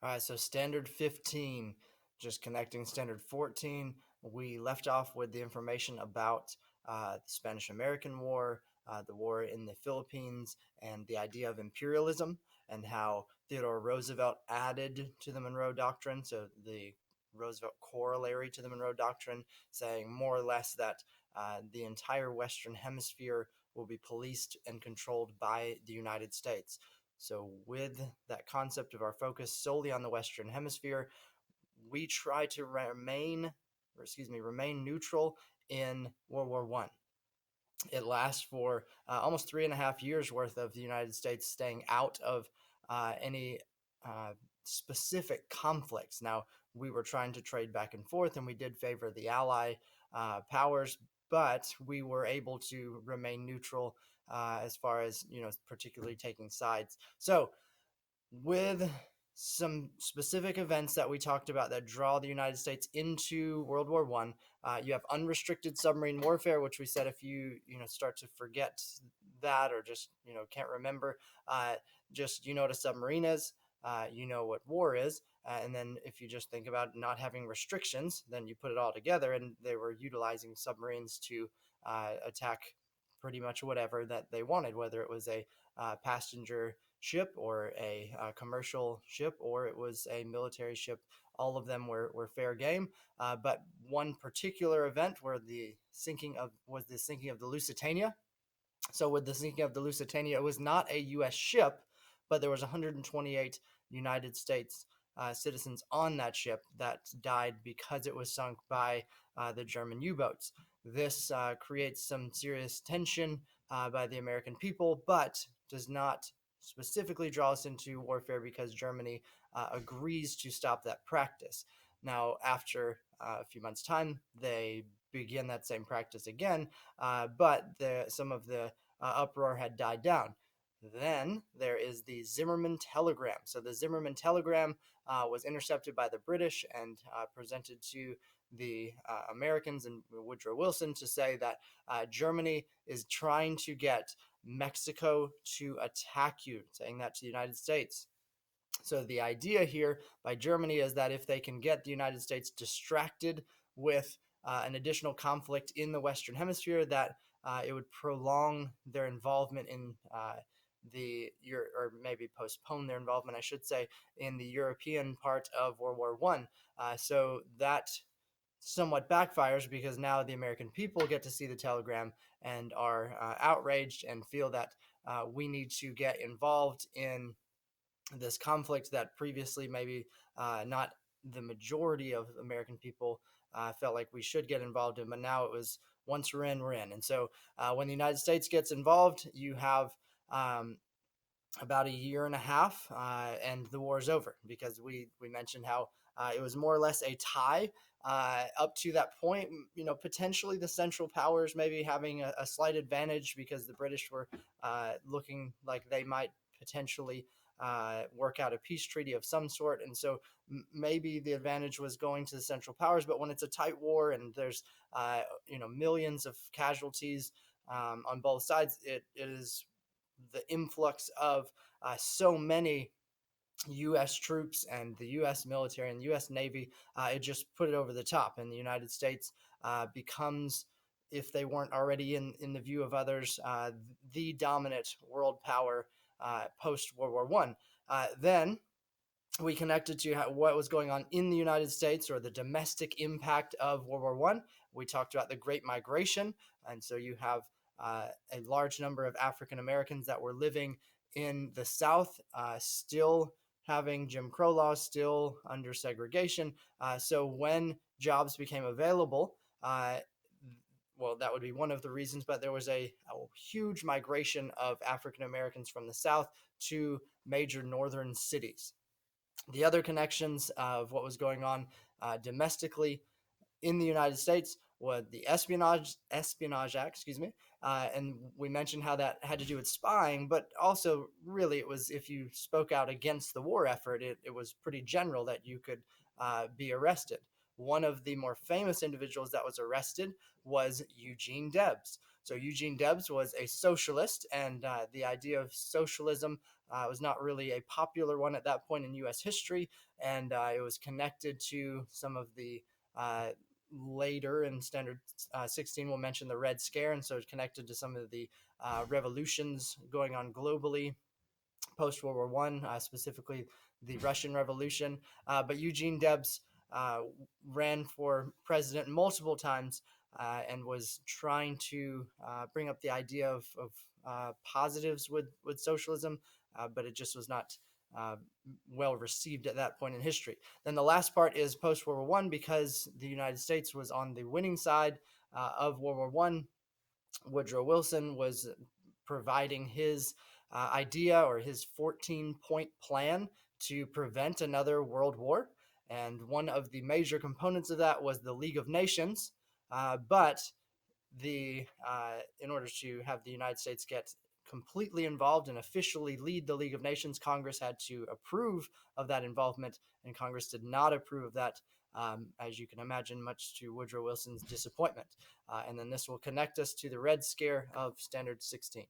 All right, so standard 15, just connecting standard 14. We left off with the information about the Spanish American War, the war in the Philippines, and the idea of imperialism, and how Theodore Roosevelt added to the Monroe Doctrine. So the Roosevelt corollary to the Monroe Doctrine, saying more or less that the entire Western Hemisphere will be policed and controlled by the United States. So, with that concept of our focus solely on the Western Hemisphere, we try to remain neutral in World War One. It lasts for almost 3.5 years worth of the United States staying out of any uh, specific conflicts. Now, we were trying to trade back and forth, and we did favor the ally powers, but we were able to remain neutral as far as particularly taking sides. So, with some specific events that we talked about that draw the United States into World War One. You have unrestricted submarine warfare, which we said if you start to forget that or just can't remember, just what a submarine is. You know what war is, and then if you just think about not having restrictions, then you put it all together, and they were utilizing submarines to attack pretty much whatever that they wanted, whether it was a passenger ship or a commercial ship or it was a military ship. All of them were fair game. But one particular event where the sinking of the Lusitania. So with the sinking of the Lusitania, it was not a U.S. ship, but there was 128 United States citizens on that ship that died because it was sunk by the German U-boats. This creates some serious tension by the American people, but does not specifically draw us into warfare because Germany agrees to stop that practice. Now, after a few months' time, they begin that same practice again, but some of the uproar had died down. Then there is the Zimmermann telegram. So the Zimmermann telegram was intercepted by the British and presented to the Americans and Woodrow Wilson to say that Germany is trying to get Mexico to attack you, saying that to the United States. So the idea here by Germany is that if they can get the United States distracted with an additional conflict in the Western Hemisphere, that it would prolong their involvement in or maybe postpone their involvement, I should say, in the European part of World War One. So that somewhat backfires because now the American people get to see the telegram and are outraged and feel that we need to get involved in this conflict that previously maybe not the majority of American people felt like we should get involved in, but now it was once we're in, we're in. And so when the United States gets involved, you have about a year and a half, and the war is over because we mentioned how it was more or less a tie up to that point. Potentially the Central Powers maybe having a slight advantage because the British were looking like they might potentially work out a peace treaty of some sort, and so maybe the advantage was going to the Central Powers. But when it's a tight war and there's millions of casualties on both sides, it is the influx of so many U.S. troops and the U.S. military and the U.S. Navy. It just put it over the top, and the United States becomes, if they weren't already in the view of others, the dominant world power post World War One. Then we connected to what was going on in the United States or the domestic impact of World War One. We talked about the Great Migration, and so you have a large number of African Americans that were living in the South, still having Jim Crow laws, still under segregation. So when jobs became available, well, that would be one of the reasons, but there was a huge migration of African Americans from the South to major northern cities. The other connections of what was going on domestically in the United States was the Espionage Act, and we mentioned how that had to do with spying, but also really it was if you spoke out against the war effort, it was pretty general that you could be arrested. One of the more famous individuals that was arrested was Eugene Debs. So Eugene Debs was a socialist, and the idea of socialism It was not really a popular one at that point in U.S. history, and it was connected to some of the later in Standard 16, we'll mention the Red Scare, and so it's connected to some of the revolutions going on globally post World War One, specifically the Russian Revolution. But Eugene Debs ran for president multiple times and was trying to bring up the idea of positives with socialism, but it just was not uh, well received at that point in history. Then the last part is post World War One, because the United States was on the winning side of World War One. Woodrow Wilson was providing his idea, or his 14-point plan to prevent another world war. And one of the major components of that was the League of Nations. But in order to have the United States get completely involved and officially lead the League of Nations, Congress had to approve of that involvement, and Congress did not approve of that, as you can imagine, much to Woodrow Wilson's disappointment. And then this will connect us to the Red Scare of Standard 16.